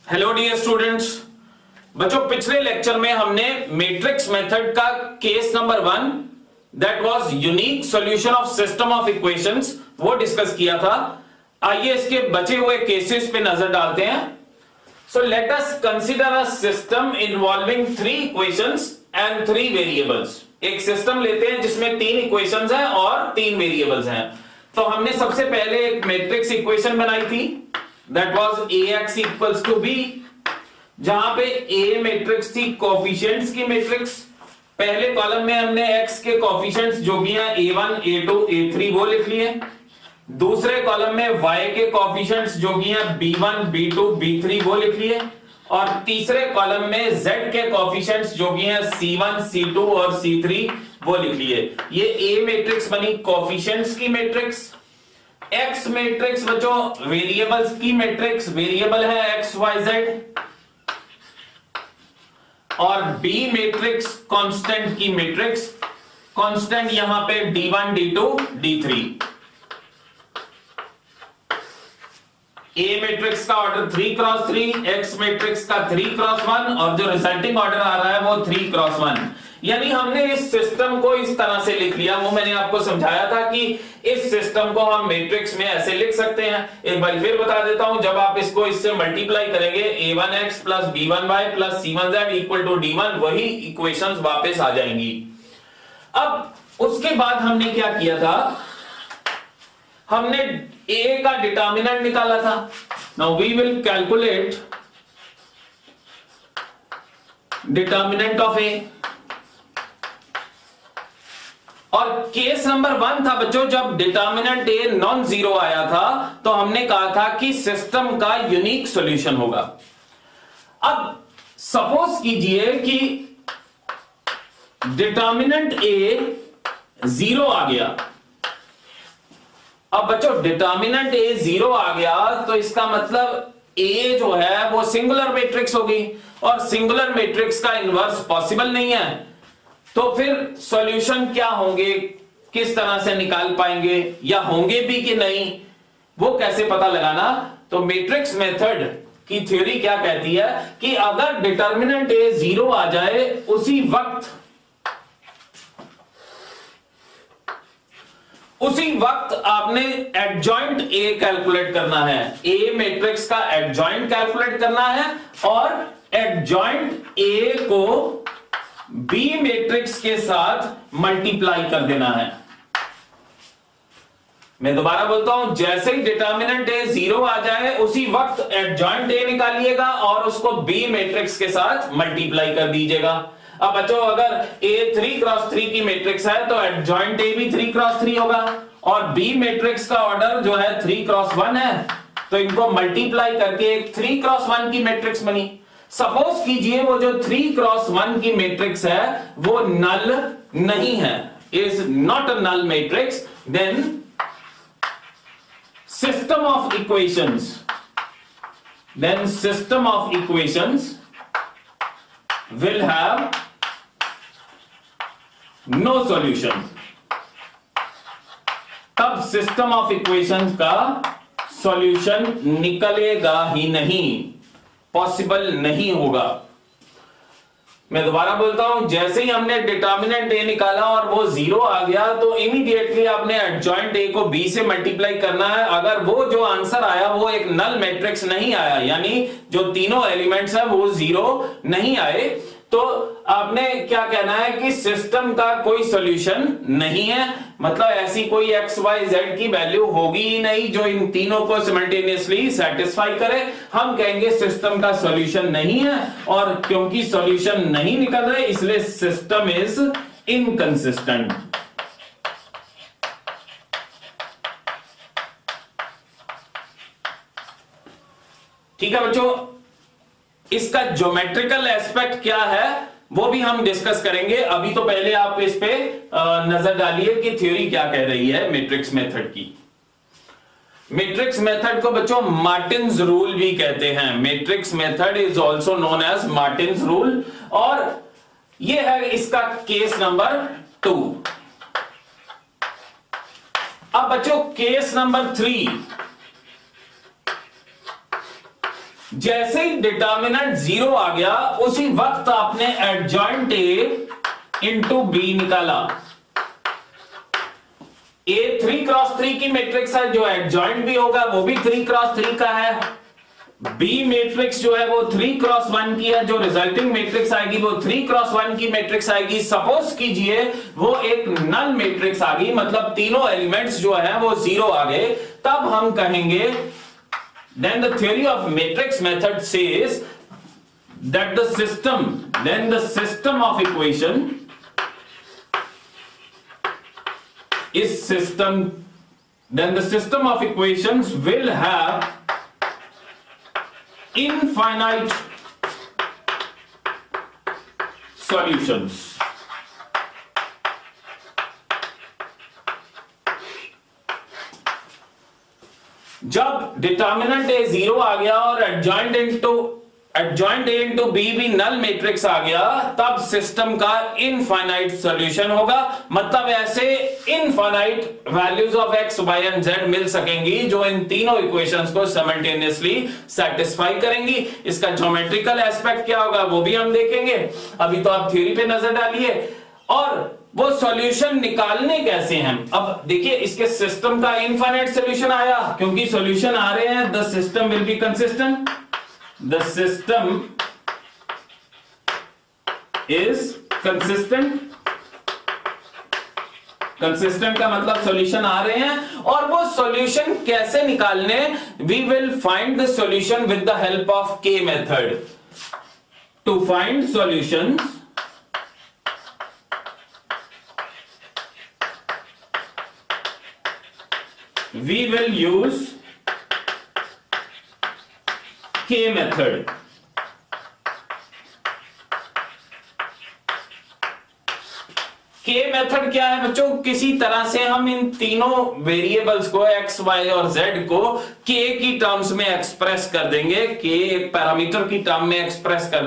Hello dear students. बच्चों पिछले lecture में हमने मैट्रिक्स मेथड का case number 1 that was unique solution of system of equations वो डिस्कस किया था। आइए इसके बचे हुए केसेस पे नजर डालते हैं। So let us consider a system involving 3 equations and 3 variables. एक सिस्टम लेते हैं जिसमें 3 इक्वेशंस हैं और 3 वेरिएबल्स हैं। तो हमने सबसे पहले एक मैट्रिक्स इक्वेशन बनाई थी that was ax equals to b, जहां पे a मैट्रिक्स थी कोफिशिएंट्स की मैट्रिक्स। पहले कॉलम में हमने x के कोफिशिएंट्स जो भी हैं a1 a2 a3 वो लिख लिए। दूसरे कॉलम में y के कोफिशिएंट्स जो भी हैं b1 b2 b3 वो लिख लिए। और तीसरे कॉलम में z के कोफिशिएंट्स जो भी हैं c1 c2 और c3 वो लिख लिए। ये a मैट्रिक्स बनी कोफिशिएंट्स की मैट्रिक्स। एक्स मैट्रिक्स बच्चों वेरिएबल्स की मैट्रिक्स, वेरिएबल है एक्स वाई जेड। और बी मैट्रिक्स कांस्टेंट की मैट्रिक्स, कांस्टेंट यहां पे d1 d2 d3। ए मैट्रिक्स का ऑर्डर 3x3, एक्स मैट्रिक्स का 3x1 और जो रिजल्टिंग ऑर्डर आ रहा है वो 3x1। यानी हमने इस सिस्टम को इस तरह से लिख लिया। वो मैंने आपको समझाया था कि इस सिस्टम को हम मैट्रिक्स में ऐसे लिख सकते हैं। एक बार फिर बता देता हूं, जब आप इसको इससे मल्टीप्लाई करेंगे a1x plus b1y plus c1z equal to d1, वही इक्वेशंस वापस आ जाएंगी। अब उसके बाद हमने क्या किया था, हमने a का डिटर्मिनेंट निकाला था। Now we will calculate determinant of a। और केस नंबर 1 था बच्चों, जब डिटर्मिनेंट ए नॉन जीरो आया था तो हमने कहा था कि सिस्टम का यूनिक सॉल्यूशन होगा। अब सपोज कीजिए कि डिटर्मिनेंट ए 0 आ गया। अब बच्चों डिटर्मिनेंट ए 0 आ गया तो इसका मतलब ए जो है वो सिंगुलर मैट्रिक्स होगी, और सिंगुलर मैट्रिक्स का इनवर्स पॉसिबल नहीं है। तो फिर सॉल्यूशन क्या होंगे, किस तरह से निकाल पाएंगे, या होंगे भी कि नहीं, वो कैसे पता लगाना। तो मैट्रिक्स मेथड की थ्योरी क्या कहती है कि अगर डिटर्मिनेंट ए 0 आ जाए उसी वक्त आपने एडजॉइंट ए कैलकुलेट करना है। ए मैट्रिक्स का एडजॉइंट कैलकुलेट करना है और एडजॉइंट ए को बी मैट्रिक्स के साथ मल्टीप्लाई कर देना है। मैं दोबारा बोलता हूं, जैसे ही डिटर्मिनेंट ए 0 आ जाए उसी वक्त एडजॉइंट ए निकालिएगा और उसको बी मैट्रिक्स के साथ मल्टीप्लाई कर दीजिएगा। अब बच्चों अगर ए 3x3 की मैट्रिक्स है तो एडजॉइंट ए भी 3x3 होगा, और बी मैट्रिक्स का ऑर्डर जो है 3x1 है, तो इनको मल्टीप्लाई करके एक 3x1 की मैट्रिक्स बनी। सपोज कीजिए वो जो 3x1 की मैट्रिक्स है वो नल नहीं है, is not a null matrix, then system of equations will have no solution. तब सिस्टम ऑफ इक्वेशंस का सॉल्यूशन निकलेगा ही नहीं, पॉसिबल नहीं होगा। मैं दोबारा बोलता हूं, जैसे ही हमने डिटर्मिनेंट ए निकाला और वो 0 आ गया तो इमीडिएटली आपने एडजॉइंट ए को बी से मल्टीप्लाई करना है। अगर वो जो आंसर आया वो एक नल मैट्रिक्स नहीं आया, यानी जो तीनों एलिमेंट्स हैं वो 0 नहीं आए, तो आपने क्या कहना है कि सिस्टम का कोई सॉल्यूशन नहीं है। मतलब ऐसी कोई एक्स वाई जेड की वैल्यू होगी ही नहीं जो इन तीनों को सिमल्टेनियसली सेटिस्फाई करे। हम कहेंगे सिस्टम का सॉल्यूशन नहीं है, और क्योंकि सॉल्यूशन नहीं निकल रहे इसलिए सिस्टम इज इनकंसिस्टेंट। ठीक है बच्चों, इसका ज्योमेट्रिकल एस्पेक्ट क्या है वो भी हम डिस्कस करेंगे। अभी तो पहले आप इस पे नजर डालिए कि थ्योरी क्या कह रही है मैट्रिक्स मेथड की। मैट्रिक्स मेथड को बच्चों मार्टिन्स रूल भी कहते हैं। Matrix method is also known as Martin's rule, और ये है इसका केस नंबर 2। अब बच्चों केस नंबर 3 जैसे ही डिटर्मिनेंट 0 आ गया उसी वक्त आपने एडजॉइंट ए इंटू बी निकाला। ए 3x3 की मैट्रिक्स है, जो एडजॉइंट भी होगा वो भी 3x3 का है। बी मैट्रिक्स जो है वो 3x1 की है, जो रिजल्टिंग मैट्रिक्स आएगी वो 3x1 की मैट्रिक्स आएगी। सपोज कीजिए वो एक नल मैट्रिक्स आ गई, मतलब तीनों एलिमेंट्स जो है वो 0 आ गए, तब हम कहेंगे then the theory of matrix method says that the system of equation is system, then the system of equations will have infinite solutions। जब डिटर्मिनेंट ए 0 आ गया और एडजॉइंट ए इंटू बी भी नल मैट्रिक्स आ गया, तब सिस्टम का infinite solution होगा। मतलब ऐसे infinite values of x, y and z मिल सकेंगी जो इन तीनों इक्वेशंस को साइमल्टेनियसली सेटिस्फाई करेंगी। इसका ज्योमेट्रिकल एस्पेक्ट क्या होगा वो भी हम देखेंगे। अभी तो आप थ्योरी पे नजर डालिए और वो सॉल्यूशन निकालने कैसे हैं। अब देखिए इसके सिस्टम का इनफाइनाइट सॉल्यूशन आया, क्योंकि सॉल्यूशन आ रहे हैं, the system will be consistent, the system is consistent. Consistent का मतलब सॉल्यूशन आ रहे हैं, और वो सॉल्यूशन कैसे निकालने, we will find the solution with the help of K method. To find solution we will use K method। K method क्या है बच्चों, किसी तरह से हम इन तीनों वेरिएबल्स को x, y और z को k की टर्म्स में एक्सप्रेस कर देंगे, k एक पैरामीटर की टर्म में एक्सप्रेस कर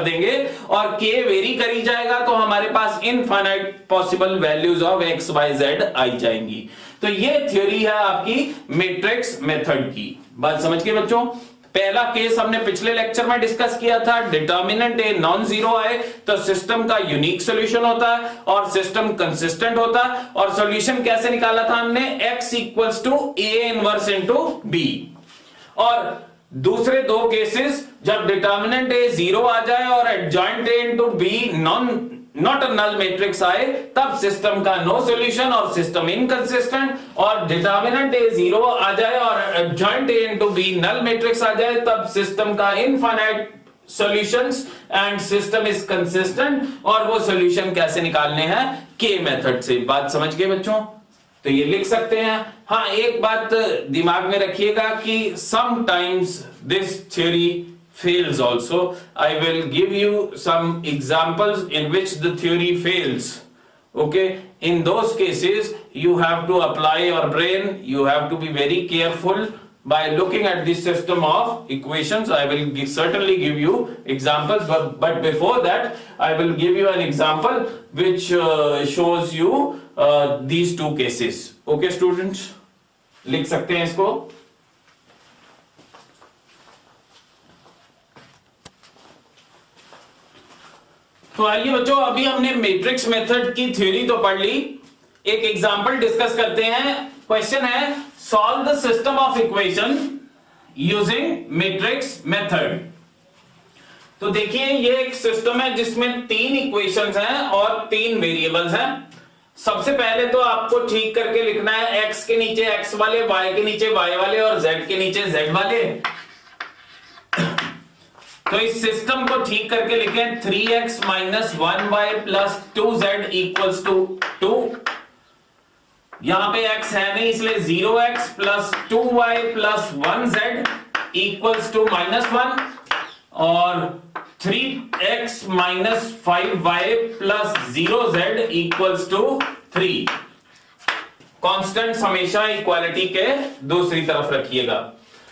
देंगे और k वेरी करी जाएगा, तो हमारे पास infinite possible values of x, y, z आई जाएंगी। तो ये थ्योरी है आपकी मैट्रिक्स मेथड की। बात समझ गए बच्चों। पहला केस हमने पिछले लेक्चर में डिस्कस किया था, डिटर्मिनेंट ए नॉन जीरो आए तो सिस्टम का यूनिक सॉल्यूशन होता है और सिस्टम कंसिस्टेंट होता है। और सॉल्यूशन कैसे निकाला था हमने, x equals to a inverse into b। और दूसरे दो केसेस जब डिटर्मिनेंट ए 0 आ जाए और adjoint A into b not a null matrix आए, तब सिस्टम का नो सॉल्यूशन और सिस्टम इनकंसिस्टेंट। और डिटर्मिनेंट ए 0 आ जाए और adjoint A into B null matrix आ जाए, तब सिस्टम का infinite solutions and system is consistent. और वो सॉल्यूशन कैसे निकालने हैं, के मेथड से। बात समझ गए बच्चों, तो ये लिख सकते हैं। हाँ, एक बात दिमाग में रखिएगा कि sometimes this theory fails also. I will give you some examples in which the theory fails. Okay, in those cases you have to apply your brain, you have to be very careful by looking at this system of equations. I will certainly give you examples, but before that I will give you an example which shows you these two cases. Okay students, लिख सकते हैं इसको। तो आइए बच्चों, अभी हमने matrix method की थ्योरी तो पढ़ ली, एक एग्जांपल डिस्कस करते हैं। क्वेश्चन है, solve the system of equation using matrix method. तो देखिए ये एक सिस्टम है जिसमें 3 इक्वेशंस हैं और 3 वेरिएबल्स हैं। सबसे पहले तो आपको ठीक करके लिखना है, x के नीचे x वाले, y के नीचे y वाले और z के नीचे z वाले। तो इस सिस्टम को ठीक करके लिखें, 3x minus 1y plus 2z equals to 2। यहां पे x है नहीं इसलिए 0x plus 2y plus 1z equals to -1 और 3x minus 5y plus 0z equals to 3। Constants हमेशा इक्वालिटी के दूसरी तरफ रखिएगा।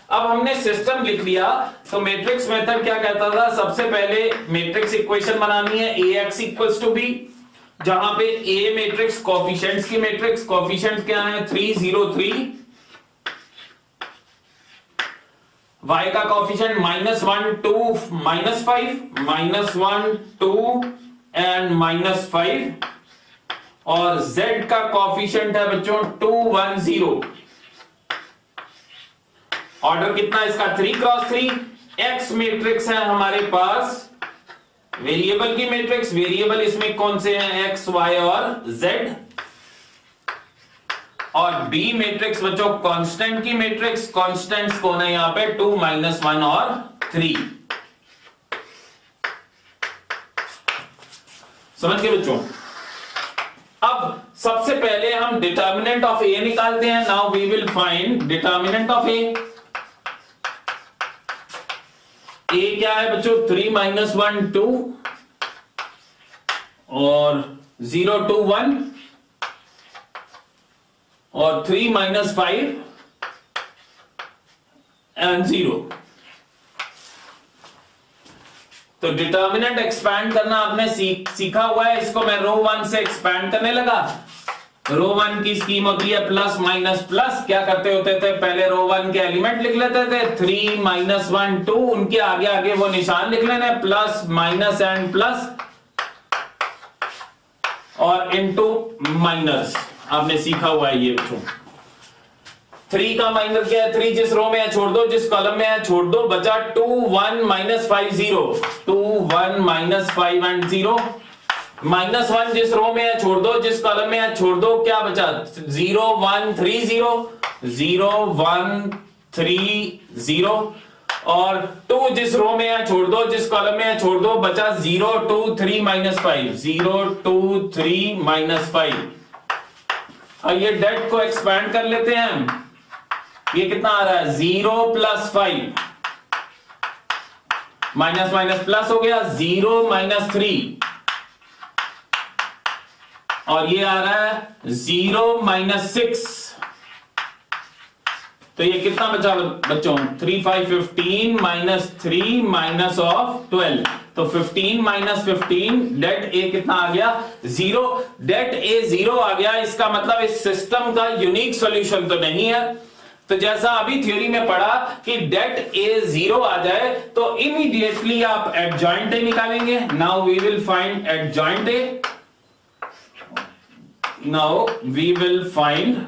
अब हमने सिस्टम लिख लिया, तो मैट्रिक्स मेथड क्या कहता था, सबसे पहले मैट्रिक्स इक्वेशन बनानी है ax इक्वल्स टू b, जहां पे a मैट्रिक्स कोफिशिएंट्स की मैट्रिक्स, कोफिशिएंट क्या है 3 0 3, y का कॉफिशिएंट -1 2 -5, -1 2 एंड -5, और z का कॉफिशिएंट है बच्चों 2 1 0। ऑर्डर कितना इसका 3 क्रॉस 3। x मैट्रिक्स है हमारे पास वेरिएबल की मैट्रिक्स, वेरिएबल इसमें कौन से हैं x y और z, और B मैट्रिक्स बच्चों कांस्टेंट की मैट्रिक्स, कांस्टेंट्स कौन है यहां पे 2 -1 और 3। समझ गए बच्चों। अब सबसे पहले हम डिटर्मिनेंट ऑफ A निकालते हैं। Now we will find determinant of A। A क्या है बच्चों 3 -1 2 और 0 2 1 और 3 -5 एंड 0। तो डिटर्मिनेंट एक्सपैंड करना आपने सीखा हुआ है। इसको मैं रो 1 से एक्सपैंड करने लगा। रो 1 की स्कीम होती है प्लस माइनस प्लस। क्या करते होते थे पहले रो 1 के एलिमेंट लिख लेते थे 3 -1 2, उनके आगे आगे वो निशान लिख लेना प्लस माइनस एंड प्लस और इनटू माइनस। आपने सीखा हुआ है ये बच्चों। 3 का माइनर क्या है 3 जिस रो में है छोड़ दो, जिस कॉलम में है छोड़ दो, बचा 2 1 -5 0 2 1 -5 एंड 0। -1 जिस रो में है छोड़ दो, जिस कॉलम में है छोड़ दो, क्या बचा 0 1 3 0 0 1 3 0, और 2 जिस रो में है छोड़ दो, जिस कॉलम में है छोड़ दो, बचा 0 2 3 -5 0 2 3 -5। ये डेट को एक्सपैंड कर लेते हैं हम। ये कितना आ रहा है 0 + 5, माइनस माइनस प्लस हो गया 0 -3, और ये आ रहा है 0 -6। तो ये कितना बचा बच्चों 3 5 15 -3 -12, तो 15 -15 डेट ए कितना आ गया 0। डेट ए 0 आ गया, इसका मतलब इस सिस्टम का यूनिक सॉल्यूशन तो नहीं है। तो जैसा अभी थ्योरी में पढ़ा कि डेट ए 0 आ जाए तो इमीडिएटली आप एडजॉइंट ए निकालेंगे। Now we will find adjoint A. Now we will find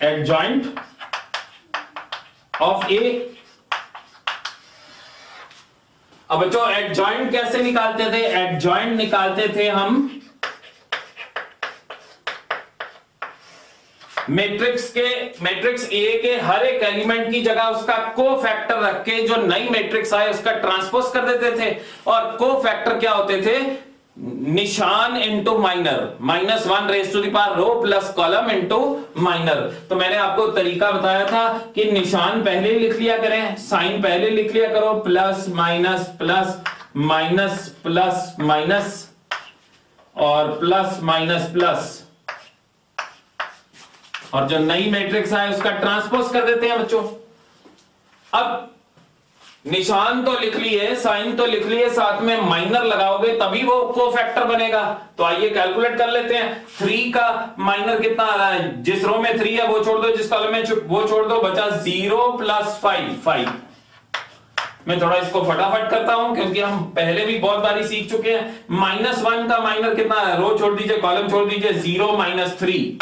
adjoint of A. अब बच्चों एडजॉइंट कैसे निकालते थे? एडजॉइंट निकालते थे हम मैट्रिक्स ए के हर एक एलिमेंट की जगह उसका कोफैक्टर रख के जो नई मैट्रिक्स आए उसका ट्रांसपोज कर देते थे। और कोफैक्टर क्या होते थे? निशान इंटू माइनर, -1 रो प्लस कॉलम इंटू माइनर। तो मैंने आपको तरीका बताया था कि निशान पहले लिख लिया करें, साइन पहले लिख लिया करो, plus minus plus minus plus minus और प्लस माइनस प्लस, और जो नई मैट्रिक्स आए उसका ट्रांसपोज कर देते हैं बच्चों। अब निशान तो लिख लिए, साइन तो लिख लिए, साथ में माइनर लगाओगे तभी वो कोफैक्टर बनेगा। तो आइए कैलकुलेट कर लेते हैं। 3 का माइनर कितना आ रहा है? जिस रो में 3 है वो छोड़ दो, जिस कॉलम में वो छोड़ दो, बचा 0 + 5। मैं थोड़ा इसको फटाफट करता हूं क्योंकि हम पहले भी बहुत बारी सीख चुके हैं। -1 का माइनर कितना है? रो छोड़ दीजिए, कॉलम छोड़ दीजिए, 0 - 3।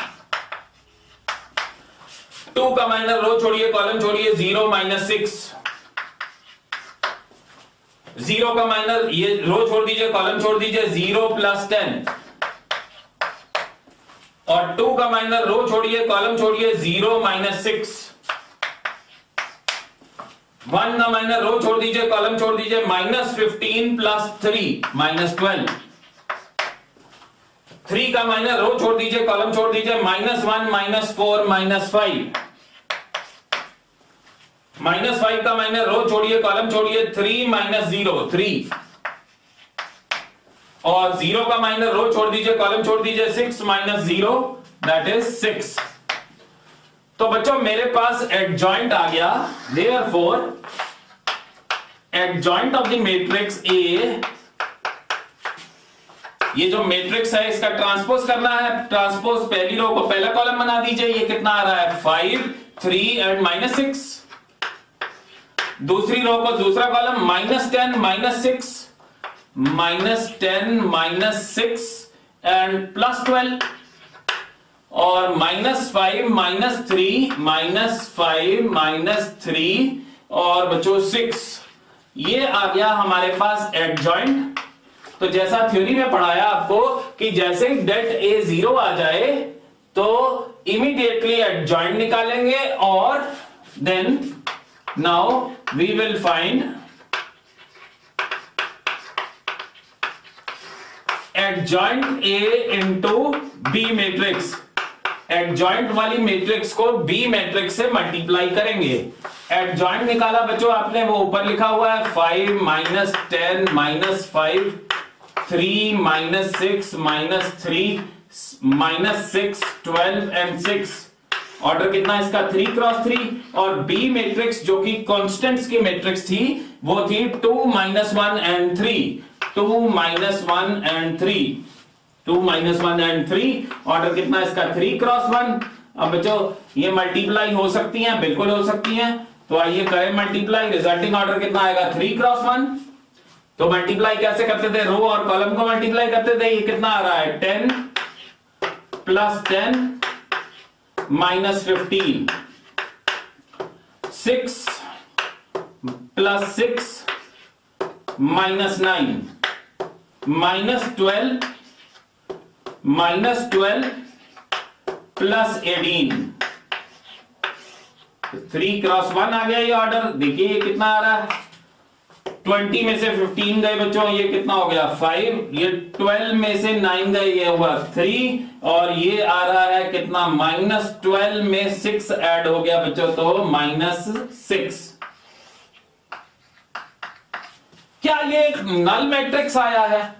2 का माइनर रो छोड़िए, कॉलम छोड़िए, 0 - 6। 0 का माइनर ये रो छोड़ दीजिए, कॉलम छोड़ दीजिए, 0 + 10। और 2 का माइनर रो छोड़िए, कॉलम छोड़िए, 0 - 6। 1 का माइनर रो छोड़ दीजिए, कॉलम छोड़ दीजिए, -15 + 3 -12। 3 का माइनर रो छोड़ दीजिए, कॉलम छोड़ दीजिए, -1 -4 -5। -5 का माइनर रो छोड़िए, कॉलम छोड़िए, 3 - 0 3। और 0 का माइनर रो छोड़ दीजिए, कॉलम छोड़ दीजिए, 6 - 0 दैट इज 6। तो बच्चों मेरे पास एडजॉइंट आ गया। Therefore adjoint of the matrix A, ये जो मैट्रिक्स है इसका ट्रांसपोज करना है। ट्रांसपोज पहली रो को पहला कॉलम बना दीजिए, ये कितना आ रहा है 5 3 एंड -6। दूसरी रो को दूसरा कॉलम -10 -6 -10 -6 एंड +12 और -5 -3 -5 -3 और बच्चों 6। ये आ गया हमारे पास एडजॉइंट। तो जैसा थ्योरी में पढ़ाया आपको कि जैसे डेट ए 0 आ जाए तो इमीडिएटली एडजॉइंट निकालेंगे और then now we will find adjoint A into B matrix. Adjoint वाली मैट्रिक्स को बी मैट्रिक्स से मल्टीप्लाई करेंगे। एडजॉइंट निकाला बच्चों आपने, वो ऊपर लिखा हुआ है 5 -10 -5 3 -6 -3 -6 12 एंड 6। ऑर्डर कितना इसका 3 क्रॉस 3। और बी मैट्रिक्स जो कि कांस्टेंट्स की मैट्रिक्स थी वो थी 2 -1 एंड 3 2 -1 एंड 3 2 -1 एंड 3। ऑर्डर कितना इसका 3 क्रॉस 1। अब बच्चों ये मल्टीप्लाई हो सकती हैं, बिल्कुल हो सकती हैं। तो आइए करें मल्टीप्लाई। रिजल्टिंग ऑर्डर कितना आएगा 3 क्रॉस 1। तो मल्टीप्लाई कैसे करते थे, रो और कॉलम को मल्टीप्लाई करते थे। ये कितना आ रहा है 10 + 10 -15 6 + 6 -9 -12 + 18। 3 क्रॉस 1 आ गया ये ऑर्डर। देखिए ये कितना आ रहा है 20 में से 15 गए बच्चों, ये कितना हो गया 5। ये 12 में से 9 गए, ये हुआ 3। और ये आ रहा है कितना -12 में 6 ऐड हो गया बच्चों, तो -6। क्या ये नल मैट्रिक्स आया है?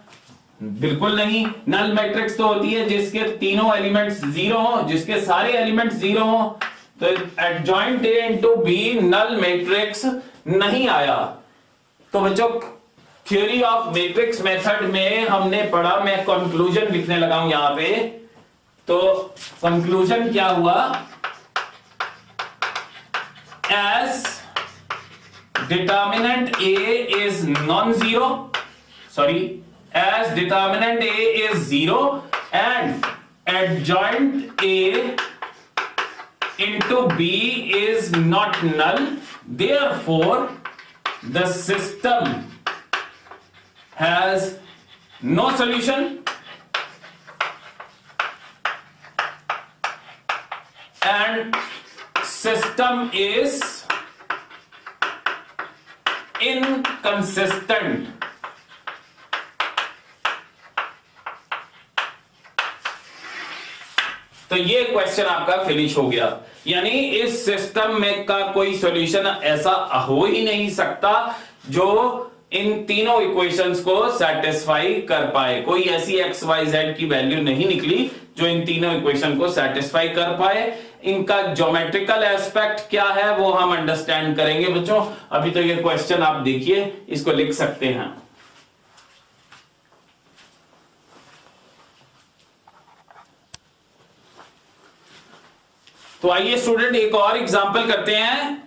बिल्कुल नहीं। नल मैट्रिक्स तो होती है जिसके तीनों एलिमेंट्स 0 हो, जिसके सारे एलिमेंट्स 0 हो। तो adjoint A into B null matrix नहीं आया। तो बच्चों थ्योरी ऑफ मैट्रिक्स मेथड में हमने पढ़ा, मैं कंक्लूजन लिखने लगा हूं यहां पे। तो कंक्लूजन क्या हुआ, as determinant A is non zero, sorry as determinant A is 0 and adjoint A into B is not null, therefore the system has no solution and system is inconsistent। तो ये क्वेश्चन आपका finish हो गया। यानी इस system में का कोई सॉल्यूशन ऐसा हो ही नहीं सकता जो इन तीनों इक्वेशंस को सेटिस्फाई कर पाए। कोई ऐसी एक्स वाई जेड की वैल्यू नहीं निकली जो इन तीनों इक्वेशन को सेटिस्फाई कर पाए। इनका ज्योमेट्रिकल एस्पेक्ट क्या है वो हम अंडरस्टैंड करेंगे बच्चों। अभी तो ये क्वेश्चन आप देखिए, इसको लिख सकते हैं। तो आइए स्टूडेंट एक और एग्जांपल करते हैं।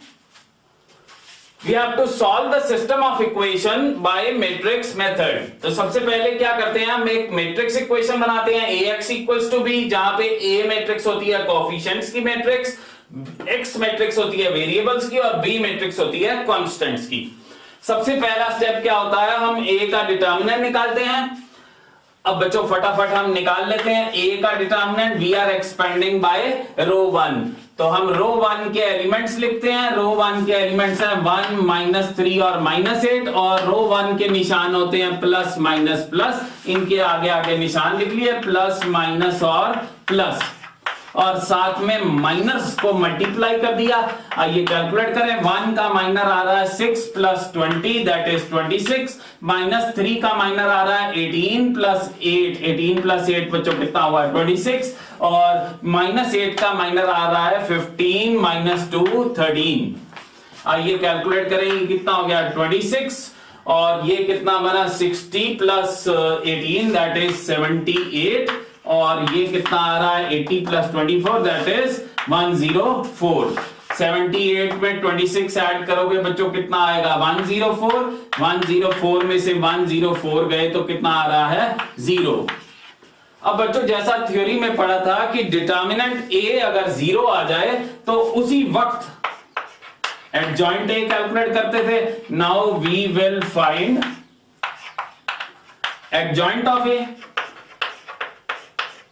We have to solve the system of equation by matrix method. तो सबसे पहले क्या करते हैं, हम एक मैट्रिक्स इक्वेशन बनाते हैं ax इक्वल्स टू b, जहां पे a मैट्रिक्स होती है कोएफिशिएंट्स की मैट्रिक्स, x मैट्रिक्स होती है वेरिएबल्स की और b मैट्रिक्स होती है कांस्टेंट्स की। सबसे पहला स्टेप क्या होता है, हम a का डिटर्मिनेंट निकालते हैं। अब बच्चों फटाफट हम निकाल लेते हैं a का determinant. We are expanding by row 1, तो हम रो 1 के एलिमेंट्स लिखते हैं। रो 1 के एलिमेंट्स हैं 1 -3 और -8, और रो 1 के निशान होते हैं प्लस माइनस प्लस। इनके आगे आगे निशान लिख लिए, प्लस माइनस और प्लस, और साथ में माइनस को मल्टीप्लाई कर दिया। आइए कैलकुलेट करें। 1 का माइनर आ रहा है 6 + 20 दैट इज 26, -3 का माइनर आ रहा है 18 + 8, 18 + 8 बच्चों कितना हुआ 26, और -8 का माइनर आ रहा है 15 - 2 13। आइए कैलकुलेट करें, कितना हो गया 26, और ये कितना बना 60 प्लस 18 दैट इज 78 और ये कितना आ रहा है 80 प्लस 24 दैट इज 104। 78 में 26 ऐड करोगे बच्चों कितना आएगा 104। 104 में से 104 गए तो कितना आ रहा है 0। अब बच्चों जैसा थ्योरी में पढ़ा था कि डिटर्मिनेंट ए अगर 0 आ जाए तो उसी वक्त एडजॉइंट ए कैलकुलेट करते थे। Now we will find adjoint of A.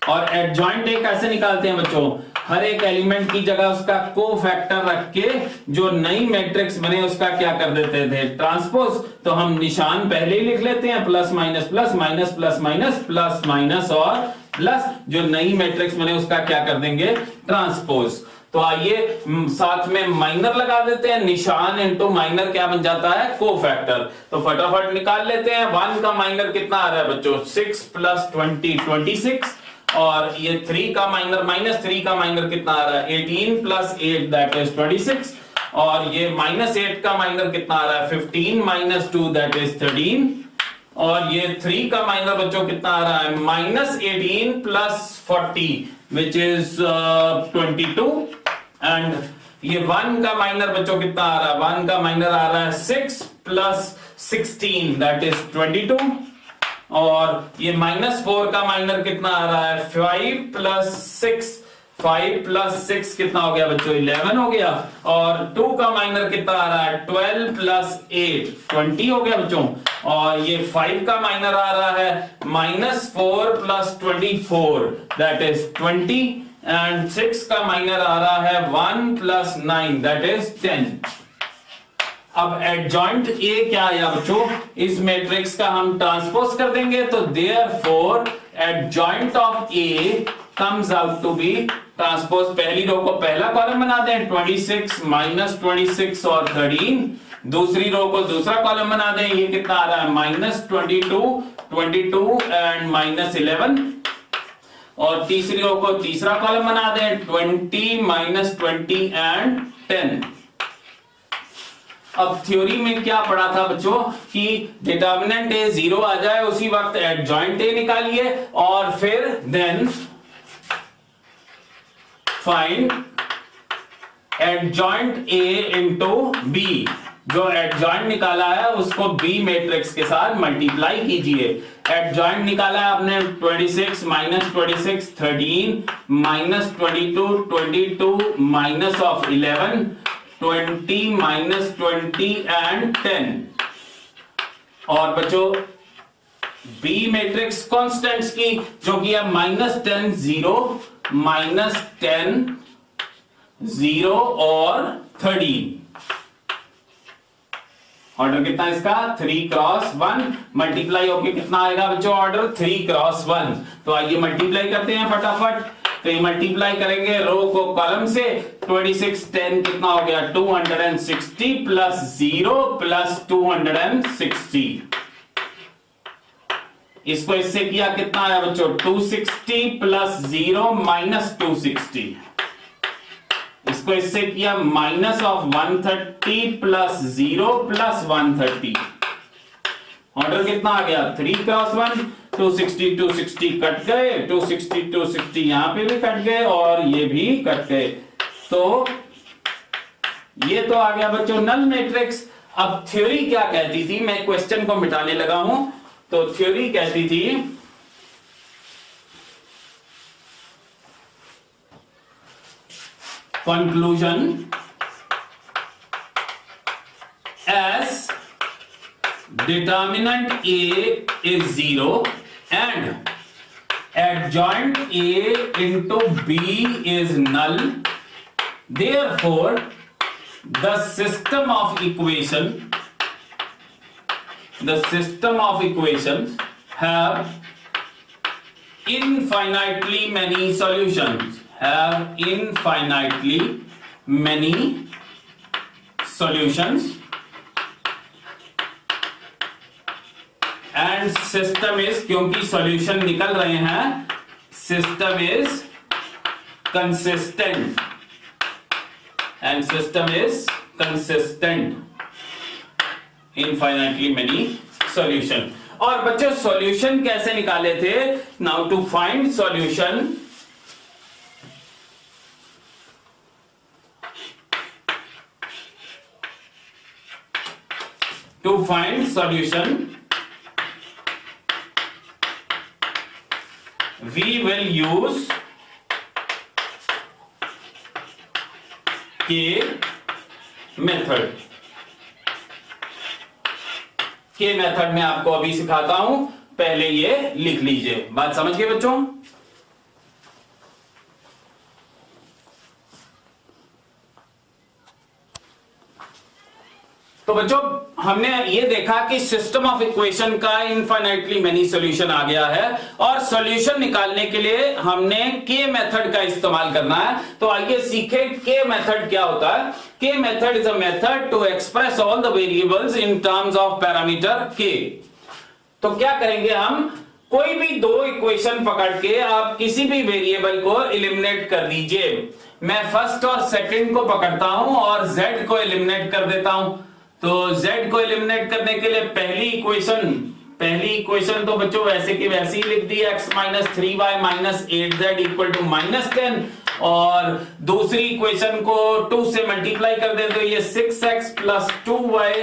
और एडजॉइंट ए कैसे निकालते हैं बच्चों, हर एक एलिमेंट की जगह उसका कोफैक्टर रख के जो नई मैट्रिक्स बने उसका क्या कर देते थे ट्रांसपोज। तो हम निशान पहले ही लिख लेते हैं plus minus plus minus plus minus plus minus और प्लस, जो नई मैट्रिक्स बने उसका क्या कर देंगे ट्रांसपोज। तो आइए साथ में माइनर लगा देते हैं, निशान इनटू माइनर क्या बन जाता है कोफैक्टर। तो फटाफट निकाल लेते हैं। 1 का माइनर कितना आ रहा है बच्चों 6 प्लस 20 26 और ये 3 का माइनर माइनस 3 का माइनर कितना आ रहा है 18 प्लस 8 दैट इज 26 और ये माइनस 8 का माइनर कितना आ रहा है 15 माइनस 2 दैट इज 13 और ये 3 का माइनर बच्चों कितना आ रहा है minus 18 plus 40 which is 22 and ये 1 का माइनर बच्चों कितना आ रहा है 1 का माइनर आ रहा है 6 प्लस 16 दैट इज 22 और ये -4 का माइनर कितना आ रहा है 5 प्लस 6 5 प्लस 6 कितना हो गया बच्चों 11 हो गया और 2 का माइनर कितना आ रहा है 12 प्लस 8 20 हो गया बच्चों और ये 5 का माइनर आ रहा है -4 प्लस 24 दैट इज 20 एंड 6 का माइनर आ रहा है 1 प्लस 9 दैट इज 10। अब एडजॉइंट ए क्या आया बच्चों, इस मैट्रिक्स का हम ट्रांसपोज कर देंगे तो therefore adjoint of A comes out to be transpose. पहली रो को पहला कॉलम बना दें 26 माइनस 26 और 13, दूसरी रो को दूसरा कॉलम बना दें ये कितना आ रहा है -22 22 एंड -11 और तीसरी रो को तीसरा कॉलम बना दें 20 माइनस 20 एंड 10। अब थ्योरी में क्या पढ़ा था बच्चों कि डिटर्मिनेंट ए 0 आ जाए उसी वक्त एडजॉइंट ए निकालिए और फिर then find adjoint A into B. जो एडजॉइंट निकाला है उसको बी मैट्रिक्स के साथ मल्टीप्लाई कीजिए। एडजॉइंट निकाला है आपने 26 minus 26 13 minus 22 22 minus of 11 20 minus 20 and 10 और बच्चों बी मैट्रिक्स कांस्टेंट्स की जो कि है -10 0 -10 0 और 13। ऑर्डर कितना इसका 3 क्रॉस 1 मल्टीप्लाई होके कितना आएगा बच्चों ऑर्डर 3 क्रॉस 1। तो आइए मल्टीप्लाई करते हैं फटाफट। तो ये मल्टीप्लाई करेंगे रो को कॉलम से 26 10 कितना हो गया 260 प्लस 0 प्लस 260। इसको इससे किया कितना आया बच्चों 260 प्लस 0 माइनस 260। इसको इससे किया minus of 130 plus 0 plus 130। Order कितना आ गया 3 क्रॉस 1 260 260 कट गए 260 260 यहां पे भी कट गए और ये भी कट गए। तो ये तो आ गया बच्चों नल मैट्रिक्स। अब थ्योरी क्या कहती थी, मैं क्वेश्चन को मिटाने लगा हूं। तो थ्योरी कहती थी conclusion S determinant A is 0 and adjoint A into B is null. Therefore, the system of equations have infinitely many solutions. And system is क्योंकि सॉल्यूशन निकल रहे हैं system is consistent infinitely many solution. और बच्चों solution कैसे निकाले थे? Now to find solution, to find solution we will use K method. K method में आपको अभी सिखाता हूं, पहले ये लिख लीजिए। बात समझ गए बच्चों? तो बच्चों हमने ये देखा कि सिस्टम ऑफ इक्वेशन का इनफाइनाइटली मेनी सॉल्यूशन आ गया है और सॉल्यूशन निकालने के लिए हमने के मेथड का इस्तेमाल करना है। तो आइए सीखे के मेथड क्या होता है। K method is a method to express all the variables in terms of parameter K. तो क्या करेंगे हम, कोई भी दो इक्वेशन पकड़ के आप किसी भी वेरिएबल को एलिमिनेट कर दीजिए। मैं फर्स्ट और सेकंड को पकड़ता हूं और z को एलिमिनेट कर देता हूं। तो z को एलिमिनेट करने के लिए पहली इक्वेशन तो बच्चों वैसे की वैसे ही लिख दी, x minus 3y minus 8z equal to -10, और दूसरी इक्वेशन को 2 से मल्टीप्लाई कर दे तो ये 6x plus 2y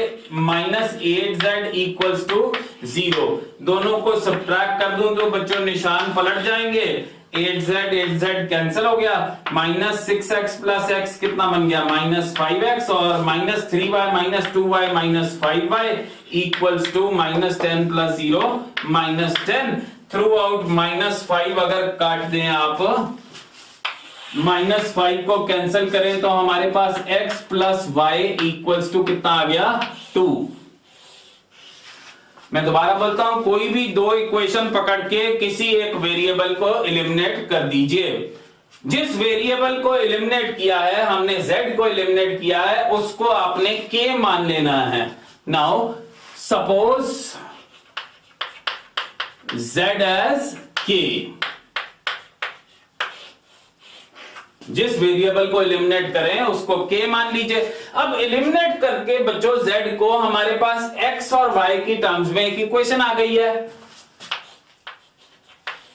minus 8z equals to 0। दोनों को सब्ट्रैक्ट कर दूं तो बच्चों निशान पलट जाएंगे, 8z कैंसिल हो गया, माइनस 6x प्लस x कितना बन गया माइनस 5x, और minus 3y minus 2y minus 5y equals to minus 10 plus 0 minus 10। Throughout minus 5 अगर काट दें आप, माइनस 5 को कैंसिल करें तो हमारे पास x plus y equals to कितना आ गया 2। मैं दोबारा बोलता हूं, कोई भी दो इक्वेशन पकड़ के किसी एक वेरिएबल को एलिमिनेट कर दीजिए। जिस वेरिएबल को एलिमिनेट किया है हमने, z को एलिमिनेट किया है, उसको आपने k मान लेना है। Now suppose z as k, जिस वेरिएबल को एलिमिनेट करें उसको k मान लीजिए। अब एलिमिनेट करके बच्चों z को हमारे पास x और y की टर्म्स में एक इक्वेशन आ गई है।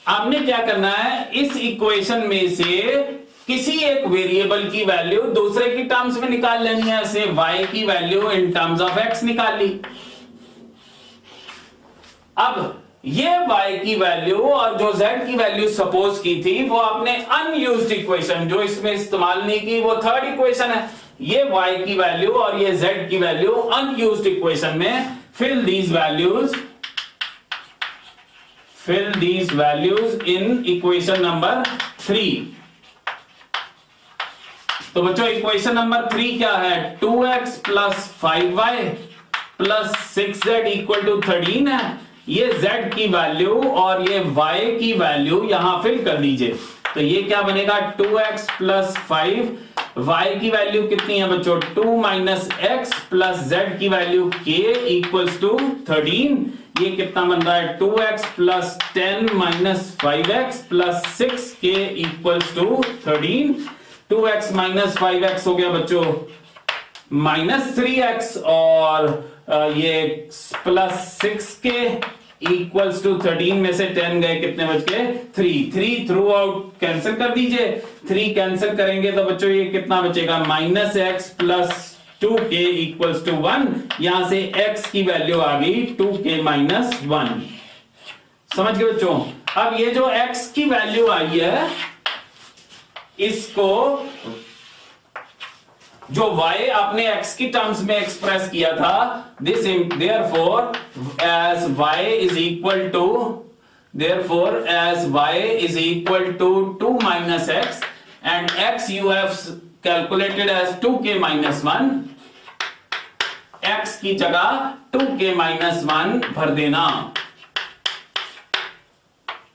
आपने क्या करना है, इस इक्वेशन में से किसी एक वेरिएबल की वैल्यू दूसरे की टर्म्स में निकाल लेनी है। ऐसे y की value in terms of x निकाल ली। अब ये y की वैल्यू और जो z की वैल्यू सपोज की थी वो आपने अनयूज्ड इक्वेशन जो इसमें इस्तेमाल नहीं की वो थर्ड इक्वेशन है। ये y की वैल्यू और ये z की वैल्यू अनयूज्ड इक्वेशन में fill these values in equation number 3। तो बच्चों इक्वेशन नंबर 3 क्या है, 2x plus 5y plus 6z equal to 13 है। ये z की वैल्यू और ये y की वैल्यू यहां फिल कर दीजिए। तो ये क्या बनेगा, 2x प्लस 5, y की वैल्यू कितनी है बच्चों 2 माइनस x प्लस z की वैल्यू k इक्वल्स टू 13। ये कितना बन रहा है 2x plus 10 minus 5x plus 6k equals to 13। 2x minus 5x हो गया बच्चों माइनस 3x, और ये प्लस 6k इक्वल्स टू 13 में से 10 गए, कितने बच गए 3 थ्रू आउट कैंसिल कर दीजिए। 3 कैंसिल करेंगे तो बच्चों ये कितना बचेगा minus x plus 2k equals to 1। यहां से x की वैल्यू आ गई 2k माइनस 1। समझ गए बच्चों? अब ये जो x की वैल्यू आई है इसको जो y आपने x की टर्म्स में एक्सप्रेस किया था, this therefore as y is equal to 2 minus x and x you have calculated as 2k minus 1, x की जगह 2k minus 1 भर देना।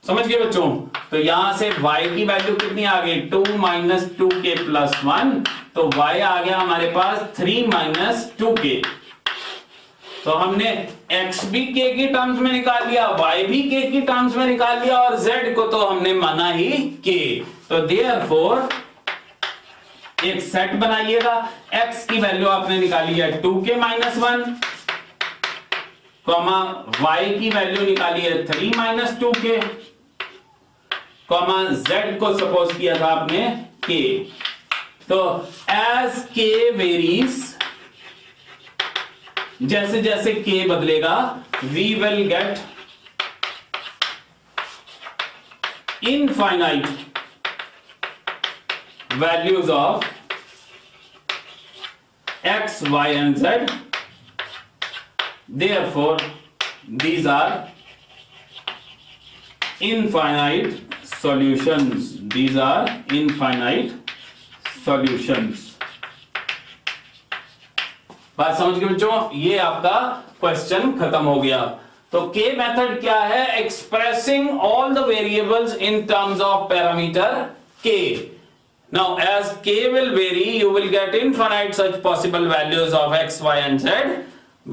समझ गए बच्चों? तो यहां से y की वैल्यू कितनी आ गई 2 माइनस 2k प्लस 1, तो y आ गया हमारे पास 3 माइनस 2k। तो हमने x भी k की टर्म्स में निकाल लिया, y भी k की टर्म्स में निकाल लिया, और z को तो हमने माना ही k। तो देयरफॉर एक सेट बनाइएगा, x की वैल्यू आपने निकाली है 2k माइनस 1, कॉमा y की वैल्यू निकाली है 3 - 2k, कॉमा z को सपोज किया था आपने k। तो एज k वेरीज, जैसे जैसे k बदलेगा we will get infinite values of x, y and z. Therefore these are infinite solutions. These are infinite solutions. बात समझ गए बच्चों? ये आपका क्वेश्चन खत्म हो गया। तो K मेथड क्या है? Expressing all the variables in terms of parameter K. Now as K will vary, you will get infinite such possible values of x, y and z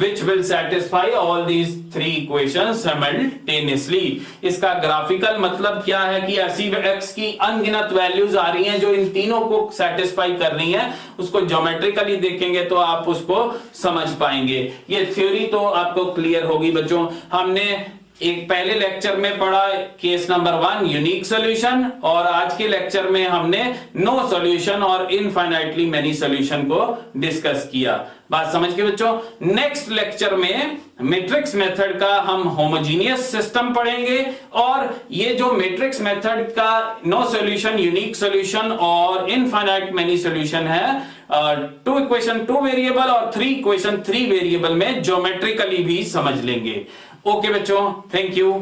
which will satisfy all these three equations simultaneously. इसका graphical मतलब क्या है कि ऐसी x की अनगिनत values आ रही हैं जो इन तीनों को सेटिस्फाई कर रही हैं, उसको ज्योमेट्रिकली देखेंगे तो आप उसको समझ पाएंगे। ये थ्योरी तो आपको क्लियर होगी बच्चों। हमने एक पहले लेक्चर में पढ़ा केस नंबर 1 यूनिक सॉल्यूशन, और आज के लेक्चर में हमने नो सॉल्यूशन और इनफाइनाइटली मेनी सॉल्यूशन को डिस्कस किया। बात समझ के बच्चों? नेक्स्ट लेक्चर में मैट्रिक्स मेथड का हम होमोजीनियस सिस्टम पढ़ेंगे, और ये जो मैट्रिक्स मेथड का नो सॉल्यूशन, यूनिक सॉल्यूशन और इनफाइनाइट मेनी सॉल्यूशन है, 2 इक्वेशन 2 वेरिएबल और 3 इक्वेशन 3 वेरिएबल में ज्योमेट्रिकली भी समझ लेंगे। ओके बच्चों, थैंक यू।